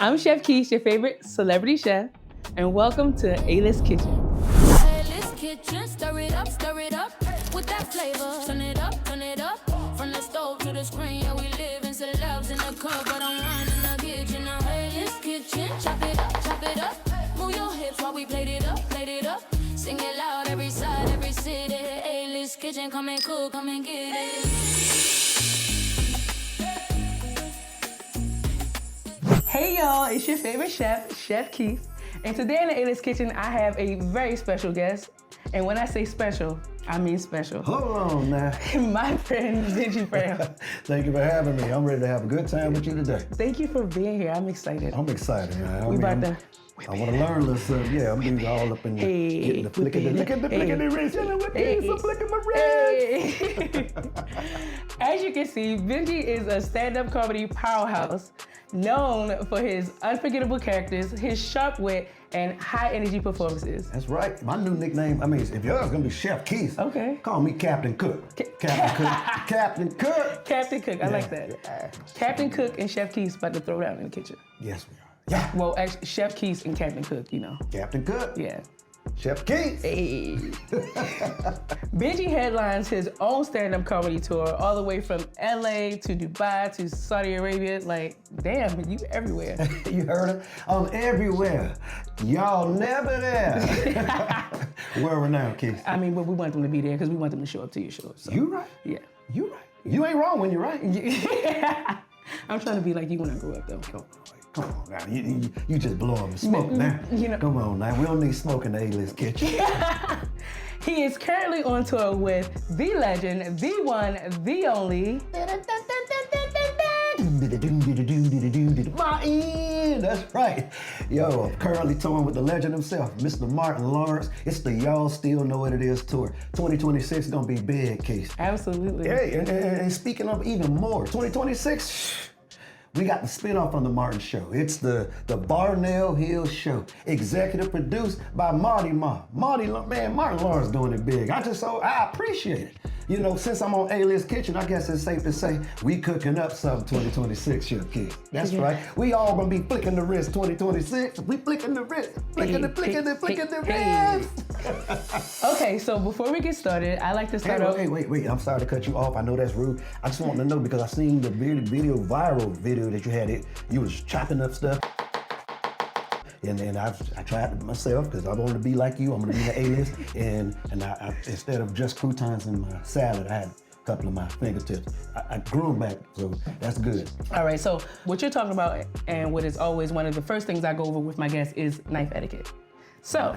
I'm Chef Keis, your favorite celebrity chef, and welcome to A-List Kitchen. A-List Kitchen, stir it up with that flavor. Turn it up, from the stove to the screen. Yeah, we live in celebs in the cup, but I'm running the kitchen. Now A-List Kitchen, chop it up. Move your hips while we plate it up. Sing it loud, every side, every city. A-List Kitchen, come and cook, come and get it. Hey y'all, it's your favorite chef, Chef Keis. And today in the A-List Kitchen, I have a very special guest. And when I say special, I mean special. Hold on now. My friend, Benji Brown. Thank you for having me. I'm ready to have a good time with you today. Thank you for being here. I'm excited. I'm excited, man. I want to learn a little something. Yeah, I'm getting all up in the getting the flicking the wrist. You know what it is? I'm flicking my wrist. As you can see, Benji is a stand-up comedy powerhouse known for his unforgettable characters, his sharp wit, and high-energy performances. That's right. My new nickname, if yours is going to be Chef Keis, okay, call me Captain Cook. Captain Cook. Captain Cook, I like that. Yeah. Captain Cook and Chef Keis about to throw down in the kitchen. Yes, we are. Yeah. Well, actually, Chef Keis and Captain Cook, you know. Captain Cook. Yeah. Chef Keis. Hey. Benji headlines his own stand-up comedy tour all the way from LA to Dubai to Saudi Arabia. Like, damn, you everywhere. You heard it? I'm everywhere. Y'all never there. Where are we now, Keis? I mean, but we want them to be there because we want them to show up to your show. So. You right. Yeah. You right. You ain't wrong when you're right. I'm trying to be like you when I grew up, though. Come on now, you just blowing the smoke now. You know. Come on now, we don't need smoke in the A-List Kitchen. He is currently on tour with the legend, the one, the only. That's right. Yo, I'm currently touring with the legend himself, Mr. Martin Lawrence. It's the Y'all Still Know What It Is tour. 2026 is gonna be big, Keis. Absolutely. Hey, and speaking of even more, 2026, we got the spinoff on the Martin Show. It's the Barnell Hill Show, executive produced by Martin Lawrence doing it big. I appreciate it. You know, since I'm on A-List Kitchen, I guess it's safe to say we cooking up something 2026, Chef Keis. That's right. We all gonna be flicking the wrist 2026. We flicking the wrist, flicking the wrist. Okay, so before we get started, I like to start off. Wait. I'm sorry to cut you off. I know that's rude. I just want to know because I seen the viral video that you had. You was chopping up stuff. And I tried it myself because I want to be like you. I'm going to be the A-list. And I instead of just croutons in my salad, I had a couple of my fingertips. I grew them back, so that's good. All right, so what you're talking about and what is always one of the first things I go over with my guests is knife etiquette. So,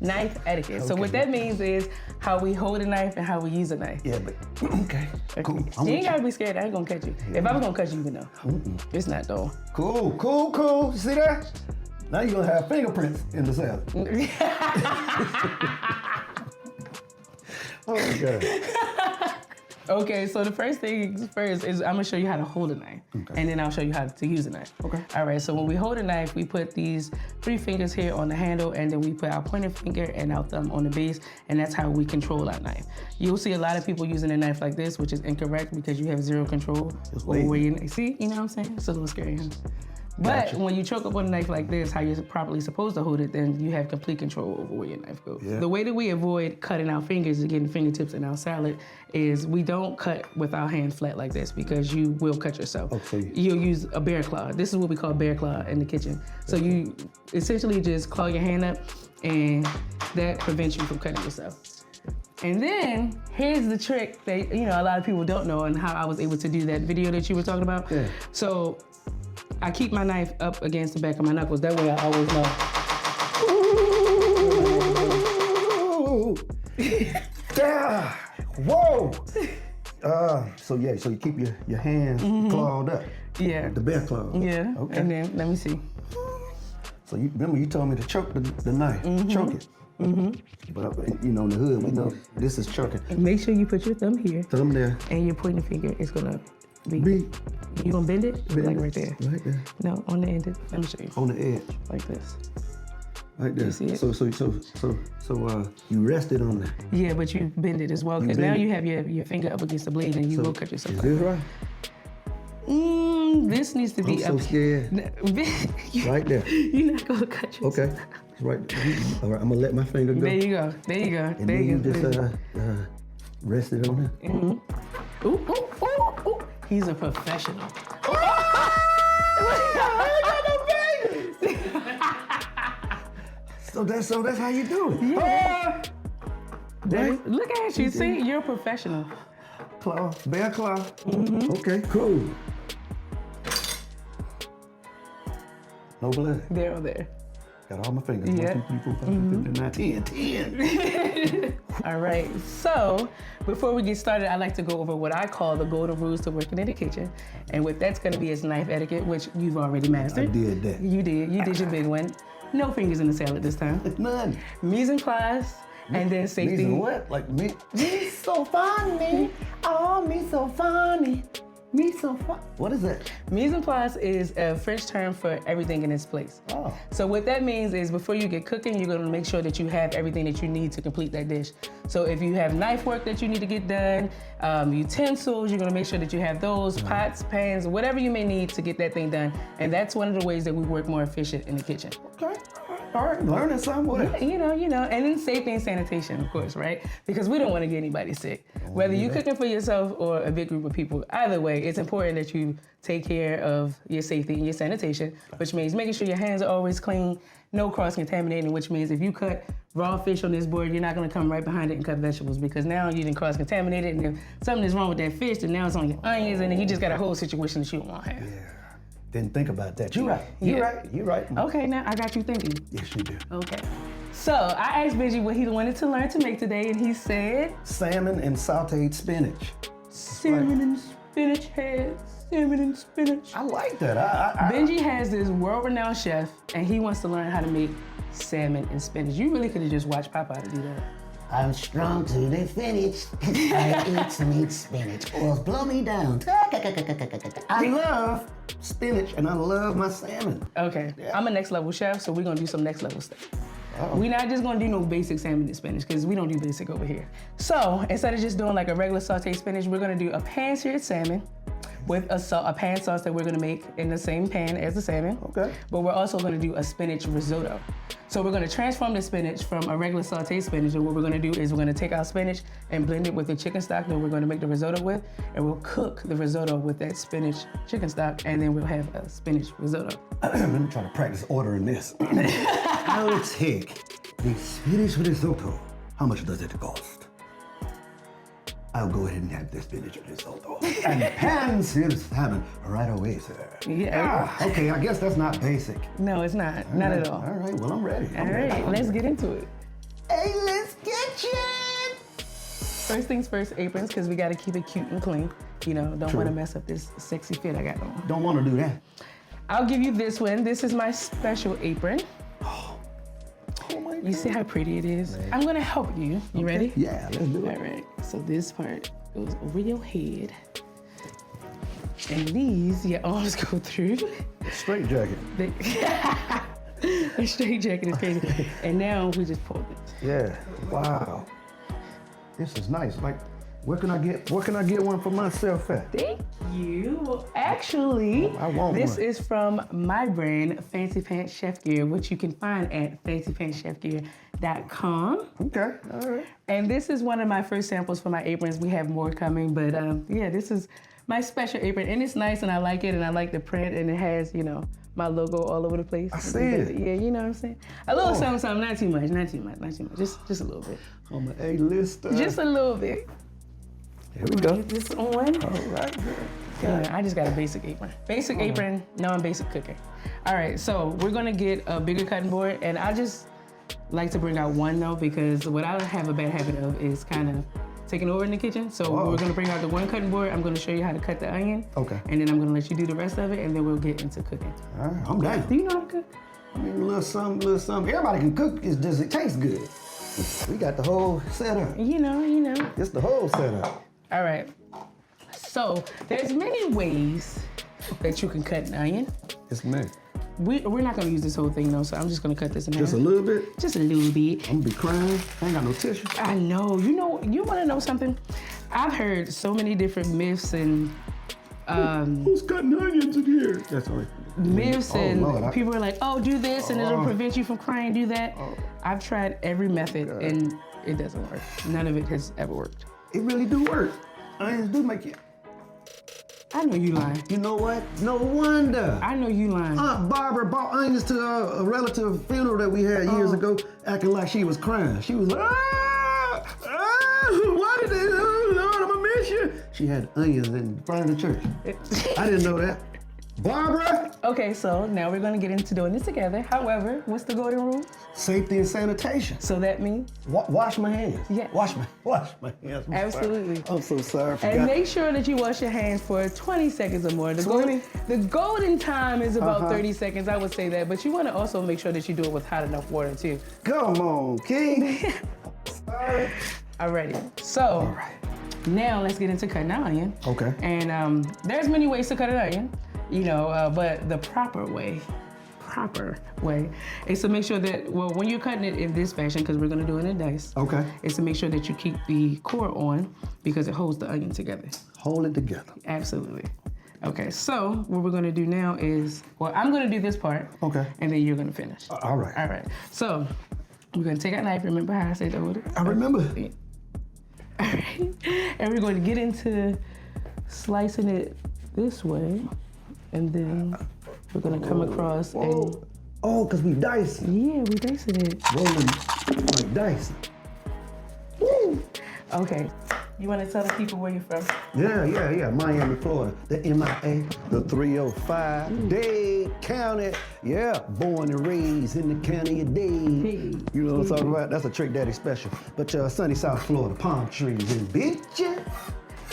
knife etiquette. Okay. So what that means is how we hold a knife and how we use a knife. Yeah, but okay, cool. You ain't gotta be scared. I ain't gonna catch you. Yeah. If I was gonna catch you, you would know. It's not though. Cool. You see that? Now you're gonna have fingerprints in the salad. Oh my God. Okay, so the first thing first is I'm gonna show you how to hold a knife, and then I'll show you how to use a knife. Okay. All right, so when we hold a knife, we put these 3 fingers here on the handle, and then we put our pointer finger and our thumb on the base, and that's how we control our knife. You'll see a lot of people using a knife like this, which is incorrect because you have zero control over where your knife. See, you know what I'm saying? It's a little scary, huh? But when you choke up on a knife like this, how you're properly supposed to hold it, then you have complete control over where your knife goes. Yeah. The way that we avoid cutting our fingers and getting fingertips in our salad is we don't cut with our hand flat like this because you will cut yourself. Okay. You'll use a bear claw. This is what we call bear claw in the kitchen. So you essentially just claw your hand up and that prevents you from cutting yourself. And then here's the trick that a lot of people don't know and how I was able to do that video that you were talking about. Yeah. So I keep my knife up against the back of my knuckles. That way I always know. Whoa! So you keep your hands clawed up. Yeah. The bear claw. Yeah. Okay. And then let me see. So you told me to choke the knife. Choke it. But in the hood, we know this is choking. Make sure you put your thumb here. Thumb there. And your pointing finger is gonna be. You gonna bend it? Like right there. Right there. No, on the end. Let me show you. On the edge. Like this. Right there. You see it? So you rested on that. Yeah, but you bend it as well, because now you have your finger up against the blade and you will cut yourself. Is this right? This needs to be I'm so scared. Right there. You're not gonna cut yourself. Okay. It's right. All right. I'm gonna let my finger go. There you go. There you go. And there then you you go. just rest it on there. Ooh, ooh, ooh, ooh. He's a professional. So that's how you do it. Yeah. Right? Look at you. See, you're a professional. Claw, bear claw. Okay, cool. No blood. There. Got all my fingers. Yeah. 1, 2, 3, 4, 5, 6, 7, 8, 9, 10. All right. So before we get started, I like to go over what I call the golden rules to working in the kitchen. And what that's going to be is knife etiquette, which you've already mastered. I did that. You did. You did your big one. No fingers in the salad this time. None. Mise en place, and then safety. Mise en what? Like me? Me so funny. Oh, me so funny. Me so fun. What is that? Mise en place is a French term for everything in its place. Oh. So what that means is before you get cooking, you're gonna make sure that you have everything that you need to complete that dish. So if you have knife work that you need to get done, utensils, you're gonna make sure that you have those, pots, pans, whatever you may need to get that thing done. And that's one of the ways that we work more efficient in the kitchen. Okay. All right. Learning something. Whatever. You know, and then safety and sanitation, of course, right? Because we don't want to get anybody sick. Whether you're cooking for yourself or a big group of people, either way, it's important that you take care of your safety and your sanitation, which means making sure your hands are always clean, no cross-contaminating, which means if you cut raw fish on this board, you're not going to come right behind it and cut vegetables because now you didn't cross-contaminate it, and if something is wrong with that fish, then now it's on your onions, and then you just got a whole situation that you don't want to have. Yeah. Didn't think about that. You're right. You're right. Okay, now I got you thinking. Yes, you do. Okay. So I asked Benji what he wanted to learn to make today, and he said Salmon and sauteed spinach. salmon and spinach heads. Salmon and spinach. I like that. Benji has this world-renowned chef, and he wants to learn how to make salmon and spinach. You really could have just watched Papa do that. I'm strong to the finish. I eat meat spinach. Or blow me down. I love spinach and I love my salmon. Okay, I'm a next level chef, so we're gonna do some next level stuff. Uh-oh. We're not just gonna do no basic salmon and spinach, because we don't do basic over here. So instead of just doing like a regular sauteed spinach, we're gonna do a pan-seared salmon with a pan sauce that we're gonna make in the same pan as the salmon. Okay. But we're also gonna do a spinach risotto. So we're gonna transform the spinach from a regular sauteed spinach, and what we're gonna do is we're gonna take our spinach and blend it with the chicken stock that we're gonna make the risotto with, and we'll cook the risotto with that spinach chicken stock, and then we'll have a spinach risotto. Let me try to practice ordering this. I'll take the spinach risotto. How much does it cost? I'll go ahead and have the spinach risotto. And pan-seared salmon right away, sir. Yeah. Okay, I guess that's not basic. No, it's not. Not at all. All right, well, I'm ready. All right, let's get into it. Hey, let's get you. First things first, aprons, because we gotta keep it cute and clean. You know, don't True. wanna mess up this sexy fit I got on. Don't want to do that. I'll give you this one. This is my special apron. Oh my You see how pretty it is? I'm gonna help you. You ready? Yeah, let's do All it. right, so this part goes over your head. And these, your arms go through. Straight jacket. A straight jacket is crazy. And now we just pull it. Yeah. Wow. This is nice. Like, where can I get one for myself at? Thank you. Well, actually, I want this one. is from my brand, Fancy Pants Chef Gear, which you can find at fancypantschefgear.com. Okay. All right. And this is one of my first samples for my aprons. We have more coming, but yeah, this is my special apron, and it's nice, and I like it, and I like the print, and it has, you know, my logo all over the place. I see it. Yeah, you know what I'm saying? A little something, not too much, not too much. Just a little bit. I'm an A-lister. Just a little bit. Here we go. Get this on. All right. Yeah, I just got a basic apron. Basic apron, non-basic cooking. All right, so we're gonna get a bigger cutting board, and I just like to bring out one though, because what I have a bad habit of is kind of taking over in the kitchen. So we're gonna bring out the one cutting board. I'm gonna show you how to cut the onion. Okay. And then I'm gonna let you do the rest of it, and then we'll get into cooking. All right, I'm down. Do you know how to cook? I mean, a little something. Everybody can cook. It's just it tastes good. We got the whole setup. You know. It's the whole setup. All right. So there's many ways that you can cut an onion. It's me. We're not gonna use this whole thing though, so I'm just gonna cut this in half. Just a little bit. Just a little bit. I'm gonna be crying. I ain't got no tissue. I know. You wanna know something? I've heard so many different myths and Who's cutting onions in here? That's all right. myths and Lord, people are like, oh, do this and it'll prevent you from crying, do that. I've tried every method and it doesn't work. None of it has ever worked. It really do work. Onions do make you. I know you lying. You know what? No wonder. I know you lying. Aunt Barbara brought onions to a relative funeral that we had years ago, acting like she was crying. She was like, why did they, oh Lord, I'm gonna miss you. She had onions in front of the church. I didn't know that. Barbara! Okay, so now we're gonna get into doing this together. However, what's the golden rule? Safety and sanitation. So that means? Wash my hands. Yes. Wash my hands. Absolutely. I'm so sorry. I forgot. And make sure that you wash your hands for 20 seconds or more. The 20? The golden time is about 30 seconds, I would say that. But you wanna also make sure that you do it with hot enough water too. Come on, King. Sorry. Alrighty, so now let's get into cutting an onion. Okay. And there's many ways to cut an onion, you know, but the proper way is to make sure that, well, when you're cutting it in this fashion, because we're gonna do it in dice, is to make sure that you keep the core on because it holds the onion together. Hold it together. Absolutely. Okay, so what we're gonna do now is, well, I'm gonna do this part. Okay. And then you're gonna finish. All right. All right, so we're gonna take our knife. Remember how I said to hold it? I remember. All right, and we're going to get into slicing it this way, and then we're going to come across and... Oh, because we dicing. Yeah, we dicing it. Rolling like dice. Woo! Okay, you want to tell the people where you're from? Yeah. Miami, Florida. The MIA, the 305, Dade County. Yeah, born and raised in the county of Dade. You know what I'm talking about? That's a Trick Daddy special. But sunny South Florida, palm trees and beaches.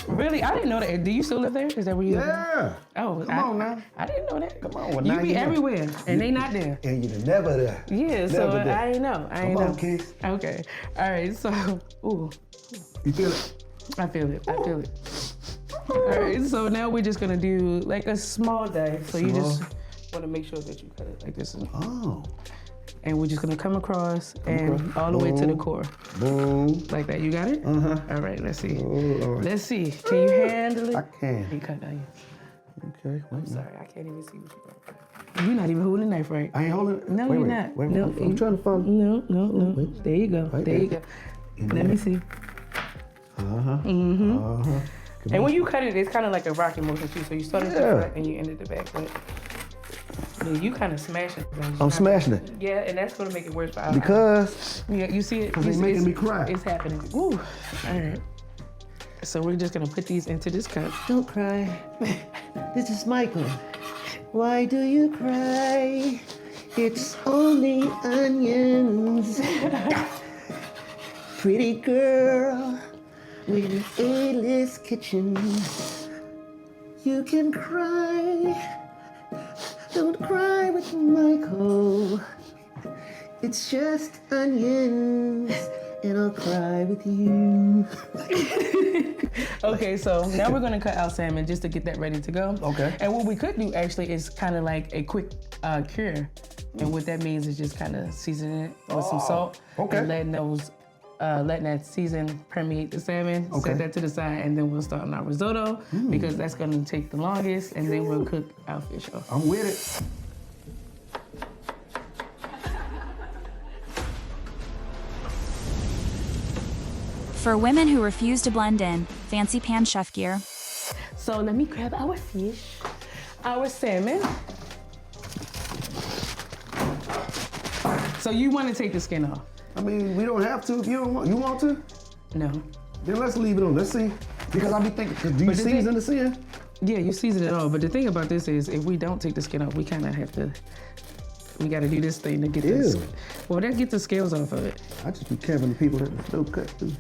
Really? I didn't know that. Do you still live there? Is that where you live? Yeah. Oh, Come on now. I didn't know that. Come on. Well, you now be you know. everywhere, and they not there. And you're never there. Yeah, so Never there. I ain't know. Come on, Keis. Okay. All right, so, ooh. You feel it? I feel it. All right, so now we're just gonna do like a small dice. So you just wanna make sure that you cut it like this. Oh. And we're just gonna come across and all the way to the core. Boom. Like that, you got it? Uh-huh. All right, let's see. Oh, Lord. Let's see, can you handle it? I can. You cut onions. Okay, wait. Sorry, I can't even see what you're doing. You're not even holding the knife right. I ain't holding it? No, wait, you're wait, not. Wait, no, I'm trying to follow. No. There you go, Right there you go. Let me see. And when you cut it, it's kind of like a rocking motion too. So you start at the front and you end at the back. But yeah, you kind of smashing things. I'm smashing it. Yeah, and that's gonna make it worse for us. Because Yeah, you see it? Because they making me cry. It's happening. Woo. All right. So we're just gonna put these into this cup. Don't cry. This is Michael. Why do you cry? It's only onions. Pretty girl with an A-list kitchen. You can cry. Don't cry with Michael. It's just onions, and I'll cry with you. Okay, so now we're gonna cut out salmon just to get that ready to go. Okay. And what we could do actually is kind of like a quick cure. And what that means is just kind of seasoning it with some salt. Okay. And letting that season permeate the salmon. Okay. Set that to the side, and then we'll start on our risotto because that's gonna take the longest, and then we'll cook our fish off. I'm with it. For women who refuse to blend in, fancy pan chef gear. So let me grab our fish, our salmon. So you want to take the skin off? I mean, we don't have to if you don't want. You want to? No. Then let's leave it on. Let's see. Because I be thinking, do you But the thing- season the sin? Yeah, you season it all. But the thing about this is, if we don't take the skin off, we kind of have to. We got to do this thing to get this. Ew. Well, that gets the scales off of it. I just be capping the people that still cut too.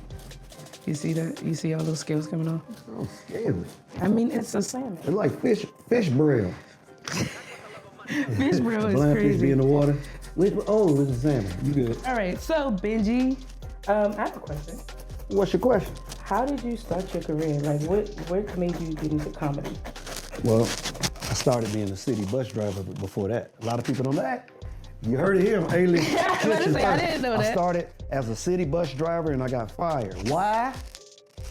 You see that? You see all those scales coming off? Oh, scary. I mean, it's a salmon. It's like fish braille. Fish braille is Blind fish be crazy. in the water. With the salmon. You good? All right, so Benji, I have a question. What's your question? How did you start your career? Like, what made you get into comedy? Well, I started being a city bus driver before that. A lot of people don't know that. You heard it here, I'm alien. I didn't know I that. started as a city bus driver and I got fired. Why?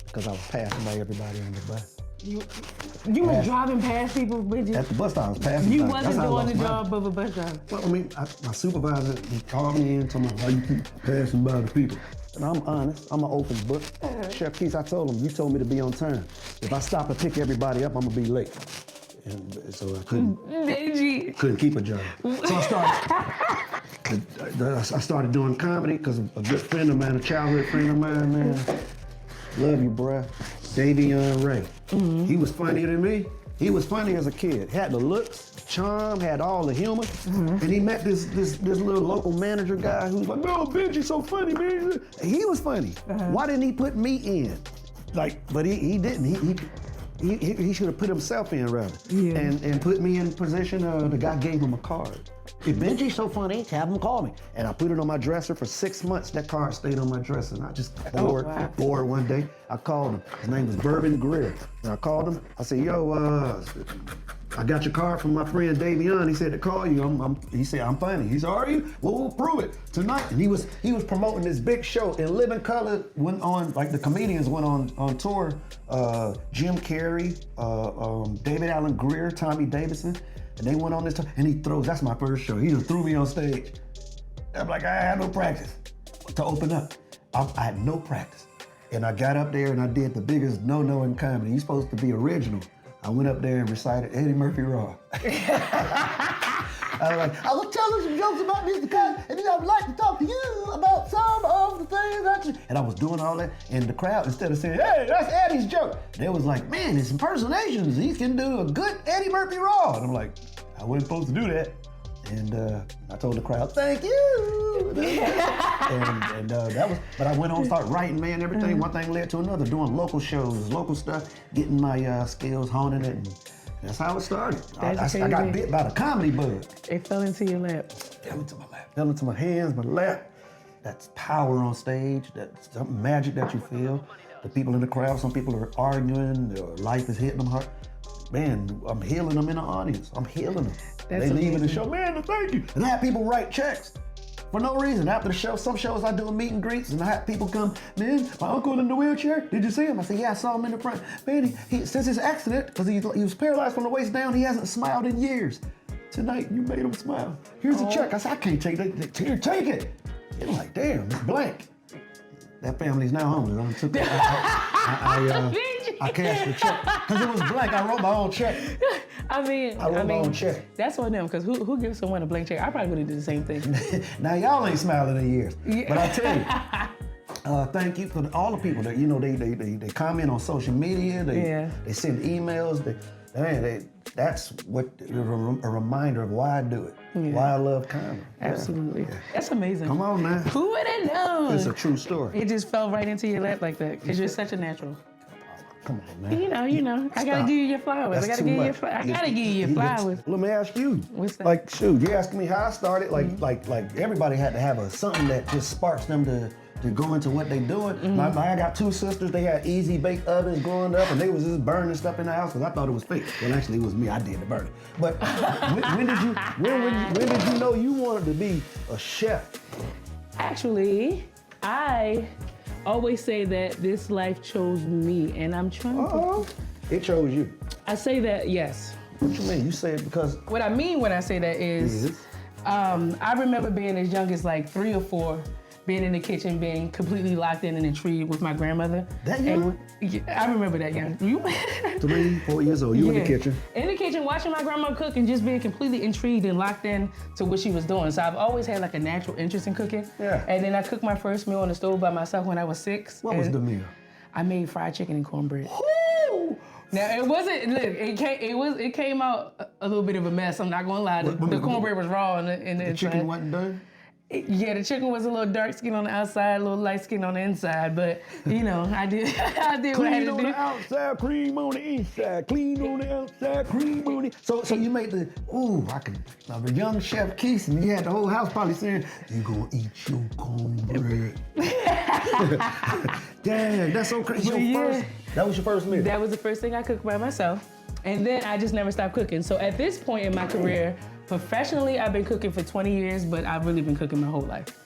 Because I was passing by everybody on the bus. You was driving past people, Benji? At the bus stop, I was passing. You by. wasn't That's how I doing lost the mine. job of a bus driver. Well, I mean, my supervisor, he called me in, told me how you keep passing by the people. And I'm honest, I'm an open book. Chef Keis, I told him, you told me to be on time. If I stop and pick everybody up, I'm gonna be late. And so I Benji. couldn't keep a job. So I started doing comedy because a good friend of mine, a childhood friend of mine, man, love you, bruh, Davion Ray. He was funnier than me. He was funny as a kid. Had the looks, charm, had all the humor. And he met this little local manager guy who was like, no, Benji's so funny, man. He was funny. Why didn't he put me in? But he didn't. He should have put himself in rather. Yeah. And put me in position. The guy gave him a card. If Benji's so funny, have him call me. And I put it on my dresser for 6 months. That card stayed on my dresser. And I just bored one day. I called him. His name was Bourbon Greer. And I called him. I said, yo, I got your card from my friend Davion. He said to call you. He said, I'm funny. He said, are you? Well, we'll prove it tonight. And he was promoting this big show. And Living Color went on, like the comedians went on tour. Jim Carrey, David Allen Greer, Tommy Davidson. And they went on this tour. And he throws, that's my first show. He just threw me on stage. I'm like, I had no practice to open up. I had no practice. And I got up there and I did the biggest no-no in comedy. You're supposed to be original. I went up there and recited Eddie Murphy Raw. I was like, I was telling some jokes about Mr. Keis, and then I would like to talk to you about some of the things that you... And I was doing all that, and the crowd, instead of saying, hey, that's Eddie's joke, they was like, man, it's impersonations. He can do a good Eddie Murphy Raw. And I'm like, I wasn't supposed to do that. And I told the crowd, thank you. and that was, but I went on, started writing, man, everything. One thing led to another, doing local shows, local stuff, getting my skills, honing it, and that's how it started. I got bit by the comedy bug. It fell into your lap. Fell into my lap. Fell into my hands, my lap. That's power on stage, that's some magic that you feel. The people in the crowd, some people are arguing, their life is hitting them hard. Man, I'm healing them in the audience. I'm healing them. That's they leave in the amazing. show, man, thank you. And I have people write checks for no reason. After the show, some shows I do a meet and greets, and I have people come, man, my uncle in the wheelchair, did you see him? I said, yeah, I saw him in the front. Man, he since his accident, because he was paralyzed from the waist down, he hasn't smiled in years. Tonight, you made him smile. Here's a check. I said, I can't take that. Here, take it. They're like, damn, it's blank. That family's now homeless. I took I cashed the check because it was blank. I wrote my own check. I mean, my own check. That's on them, because who gives someone a blank check? I probably would have did the same thing. Now y'all ain't smiling in years, but I tell you, thank you for all the people that they comment on social media. They send emails. That's what a reminder of why I do it. Why I love comedy. Absolutely. Yeah. That's amazing. Come on, man. Who would have known? It's a true story. It just fell right into your lap like that, because you're such a natural. Come on, man. You know. I gotta give you your flowers. That's I gotta too give you your much. flowers. I gotta give you your flowers. Let me ask you. What's that? Like, shoot, you asking me how I started. Like everybody had to have something that just sparks them to go into what they doing. I got two sisters. They had easy bake ovens growing up, and they was just burning stuff in the house because I thought it was fake. Well, actually, it was me. I did the burning. But when did you know you wanted to be a chef? Actually, I always say that this life chose me, and I'm trying to. It chose you. I say that, yes. What you mean? You say it because. What I mean when I say that is, I remember being as young as like 3 or 4, being in the kitchen, being completely locked in a tree with my grandmother. That young? I remember that young. 3, 4 years old. You in the kitchen? In the kitchen, watching my grandma cook and just being completely intrigued and locked in to what she was doing. So I've always had like a natural interest in cooking. Yeah. And then I cooked my first meal on the stove by myself when I was 6. What was the meal? I made fried chicken and cornbread. Woo! Now it wasn't. Look, it came out a little bit of a mess. I'm not gonna lie. The cornbread was raw and the chicken wasn't done. Yeah, the chicken was a little dark skin on the outside, a little light skin on the inside, but I did what I had to do. Clean on the outside, cream on the inside. Clean on the outside, cream on the... So you made the, the young chef Keis, and you had the whole house probably saying, you gonna eat your cornbread. Dang, that's so crazy. That was your first meal? That was the first thing I cooked by myself. And then I just never stopped cooking. So at this point in my career, professionally, I've been cooking for 20 years, but I've really been cooking my whole life.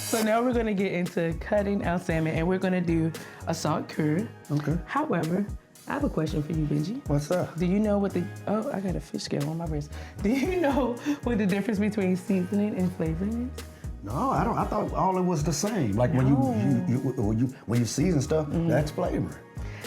So now we're gonna get into cutting our salmon, and we're gonna do a salt curd. Okay. However, I have a question for you, Benji. What's up? Do you know what I got a fish scale on my wrist. Do you know what the difference between seasoning and flavoring is? No, I don't. I thought all it was the same. Like when you season stuff, that's flavor.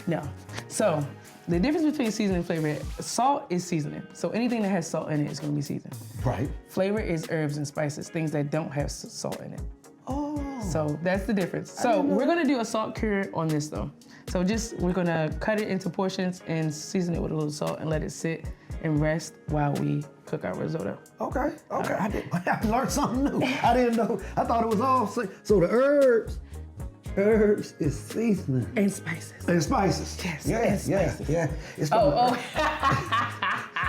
No. So the difference between seasoning and flavor, salt is seasoning. So anything that has salt in it is going to be seasoned. Right. Flavor is herbs and spices, things that don't have salt in it. Oh. So that's the difference. So we're gonna do a salt cure on this though. So we're gonna cut it into portions and season it with a little salt and let it sit and rest while we cook our risotto. Okay. I learned something new. I didn't know. I thought it was all so the herbs is seasoning. And spices. And spices. Yes, Yeah. and spices. Yeah. It's from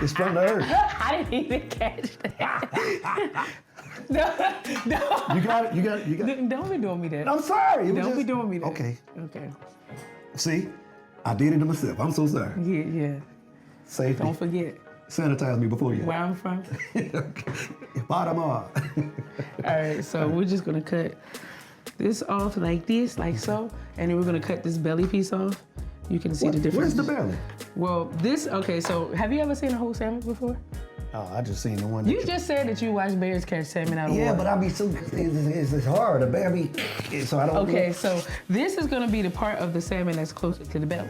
it's from the herbs. I didn't even catch that. No. You got it. Don't be doing me that. I'm sorry. Don't be doing me that. Okay. Okay. See, I did it to myself. I'm so sorry. Yeah. Safety. Don't forget Sanitize me before you. where I'm from. Bottom off. All right, so we're just gonna cut this off like this, like so, and then we're gonna cut this belly piece off. You can see the difference. Where's the belly? Well, so have you ever seen a whole salmon before? Oh, I just seen the one. You just said that you watch bears catch salmon out of water. Yeah, but I be so it's hard. The belly, so I don't. Okay, so this is gonna be the part of the salmon that's closer to the belly.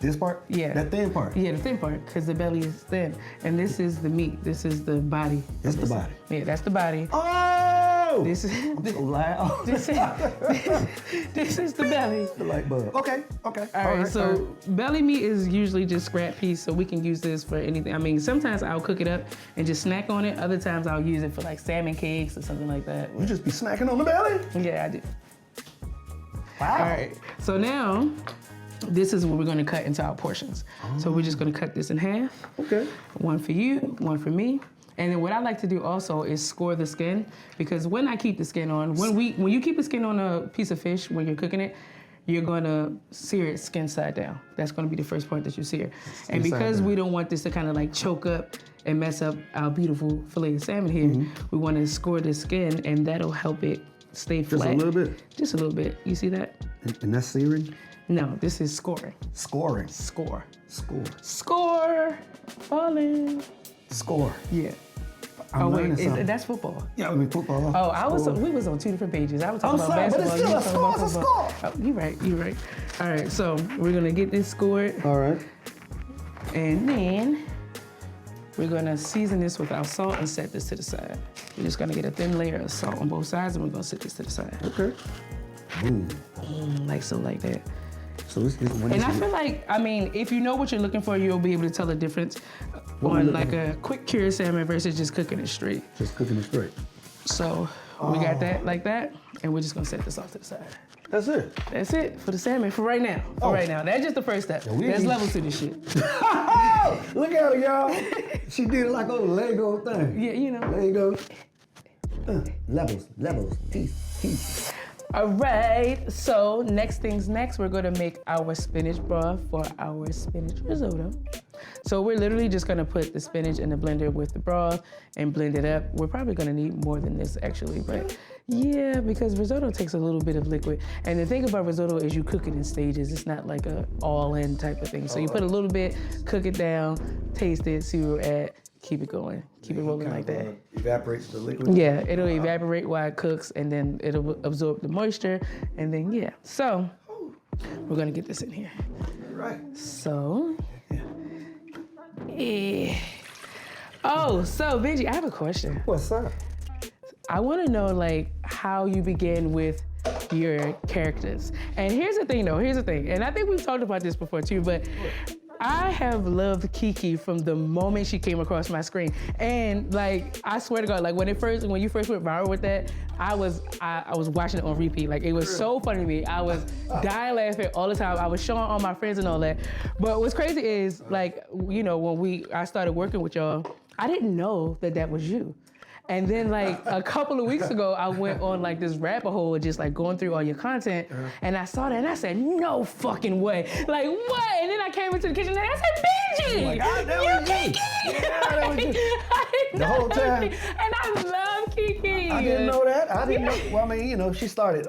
This part? Yeah. That thin part? Yeah, the thin part, because the belly is thin. And this is the meat. This is the body. That's the body. Yeah, that's the body. Oh! This is I'm so loud. this is the belly. The light bulb. Okay. All right, so belly meat is usually just scrap piece, so we can use this for anything. I mean, sometimes I'll cook it up and just snack on it. Other times I'll use it for like salmon cakes or something like that. You just be snacking on the belly? Yeah, I do. Wow. All right, so now this is what we're gonna cut into our portions. So we're just gonna cut this in half. Okay. One for you, one for me. And then what I like to do also is score the skin, because when I keep the skin on, when you keep the skin on a piece of fish when you're cooking it, you're gonna sear it skin side down. That's gonna be the first part that you sear. And because we don't want this to kind of like choke up and mess up our beautiful fillet of salmon here, we wanna score the skin, and that'll help it stay flat. Just a little bit? Just a little bit. You see that? And that's searing? No, this is scoring. Scoring. Score. Score. Score. Falling. Score. Yeah. I'm learning something. That's football. Yeah, I mean football. Oh, we was on two different pages. I was talking about sorry, but basketball. it's still you a was talking about score, it's a football. score. Oh, you're right. All right, so we're gonna get this scored, All right. and then we're gonna season this with our salt and set this to the side. We're just gonna get a thin layer of salt on both sides, and we're gonna set this to the side. Okay. Boom. Like so, like that. So this when And this I feel like, I mean, if you know what you're looking for, you'll be able to tell the difference on like a quick cured salmon versus just cooking it straight. just cooking it straight. So we got that like that, and we're just gonna set this off to the side. That's it. That's it for the salmon for right now. That's just the first step. we There's need- levels to this shit. Look at her, y'all. She did it like a Lego thing. Yeah, you know. Lego. Levels. Peace. All right, so next things next, we're gonna make our spinach broth for our spinach risotto. So we're literally just gonna put the spinach in the blender with the broth and blend it up. We're probably gonna need more than this actually, but yeah, because risotto takes a little bit of liquid. And the thing about risotto is you cook it in stages. It's not like a all-in type of thing. So you put a little bit, cook it down, taste it, see where we're at, keep it going, keep it rolling like that. Evaporates the liquid. Yeah, it'll evaporate while it cooks, and then it'll absorb the moisture, and then yeah. So we're gonna get this in here. Right. So, yeah. Oh, so Benji, I have a question. What's up? I want to know like how you begin with your characters. And here's the thing, and I think we've talked about this before too, but I have loved Kiki from the moment she came across my screen. And like, I swear to God, like when you first went viral with that, I was watching it on repeat. Like it was so funny to me. I was dying laughing all the time. I was showing all my friends and all that. But what's crazy is like, you know, when I started working with y'all, I didn't know that was you. And then like a couple of weeks ago, I went on like this rabbit hole, just like going through all your content, and I saw that and I said, no fucking way. Like what? And then I came into the kitchen and I said, Benji, Like, that was you. Yeah, that was you. I didn't The know whole that was time. me. And I love Kiki. I didn't know that. I didn't know. Well, I mean, you know, she started,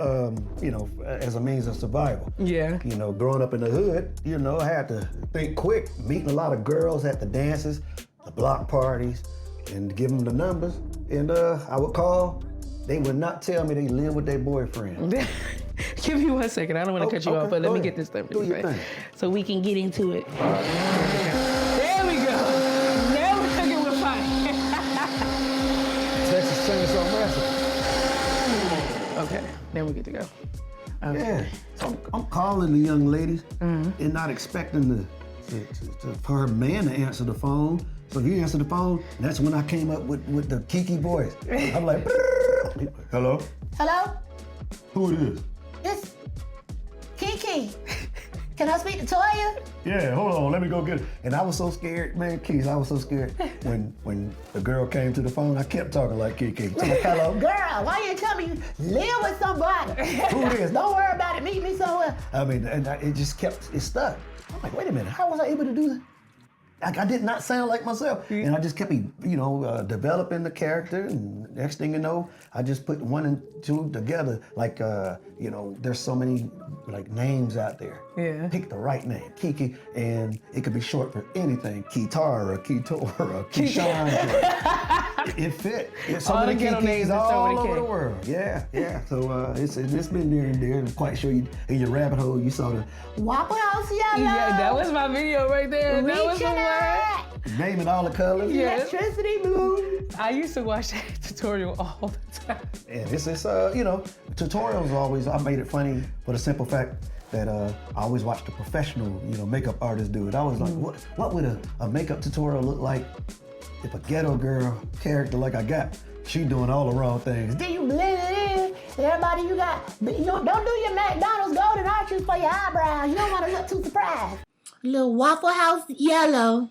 you know, as a means of survival. Yeah. You know, growing up in the hood, you know, I had to think quick, meeting a lot of girls at the dances, the block parties, and give them the numbers. And I would call. They would not tell me they live with their boyfriend. Give me 1 second. I don't want to cut you off, but let me get this done. Do your thing. So we can get into it. There we go. Now we're cooking with fire. Texas Chainsaw Massacre. Okay, then we get to go. Okay. Yeah. So I'm calling the young ladies and not expecting for her man to answer the phone. So he answered the phone, and that's when I came up with the Kiki voice. I'm like, hello? Hello? Who it is? It's Kiki. Can I speak to Toya? Yeah, hold on, let me go get it. And I was so scared, man, Keis, I was so scared. When the girl came to the phone, I kept talking like Kiki. So like, hello? Girl, why you tell me you live with somebody? Who it is? Don't worry about it. Meet me somewhere. I mean, and it just kept, it stuck. I'm like, wait a minute, how was I able to do that? I did not sound like myself. And I just kept, you know, developing the character. And next thing you know, I just put 1 and 2 together. Like, you know, there's so many like names out there. Yeah. Pick the right name, Kiki, and it could be short for anything. Kitara, Kitora, Keyshawn. It fit. It's so All many the ghetto names Kikis and so all many over the K. world. Yeah, yeah. So it's been near and dear. I'm quite sure you, in your rabbit hole, you saw the Waffle House Yellow. Yeah, that was my video right there. That was the Reaching one. out. naming all the colors. Yeah. Electricity blue. I used to watch that tutorial all the time. And this is, you know, tutorials always, I made it funny for the simple fact that I always watch the professional, you know, makeup artists do it. I was like, what would a makeup tutorial look like if a ghetto girl character like I got, she doing all the wrong things? Then you blend it in. Everybody, you don't do your McDonald's golden arches for your eyebrows. You don't want to look too surprised. Little Waffle House yellow.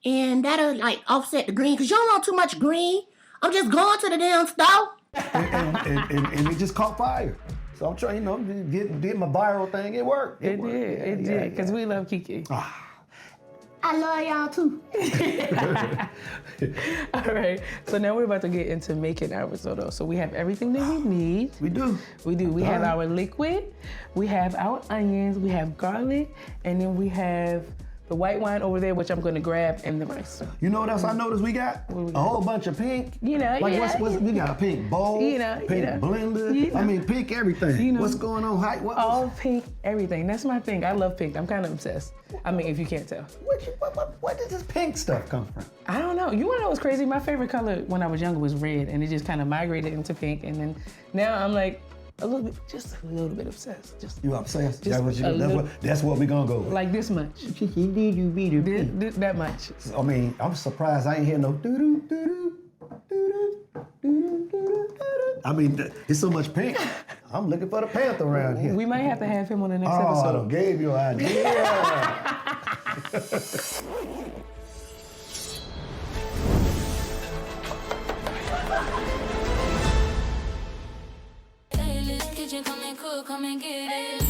And that'll like offset the green, because you don't want too much green. I'm just going to the damn store. and it just caught fire. So I'm trying, you know, get my viral thing. It worked. It worked. did, because we love Kiki. I love y'all too. All right, so now we're about to get into making our risotto. So we have everything that we need. We do. We do. We have our liquid, we have our onions, we have garlic, and then we have the white wine over there, which I'm gonna grab, and the rice. You know what else I noticed we got? A whole bunch of pink. You know, like yeah. what's we got a pink bowl, pink blender. You know. I mean, pink everything. You know. What's going on? All pink, everything. That's my thing. I love pink. I'm kind of obsessed. I mean, if you can't tell. Where did this pink stuff come from? I don't know. You wanna know what's crazy? My favorite color when I was younger was red, and it just kind of migrated into pink, and then now I'm like, just a little bit obsessed. You obsessed? Just That's what we gonna go with. like this much. That much. I mean, I'm surprised I ain't hear no doo-doo, doo-doo, doo-doo, doo-doo, doo-doo. I mean, it's so much pink. I'm looking for the panther around here. We might have to have him on the next I episode. done gave you an idea. Kitchen, come and cook, come and get it.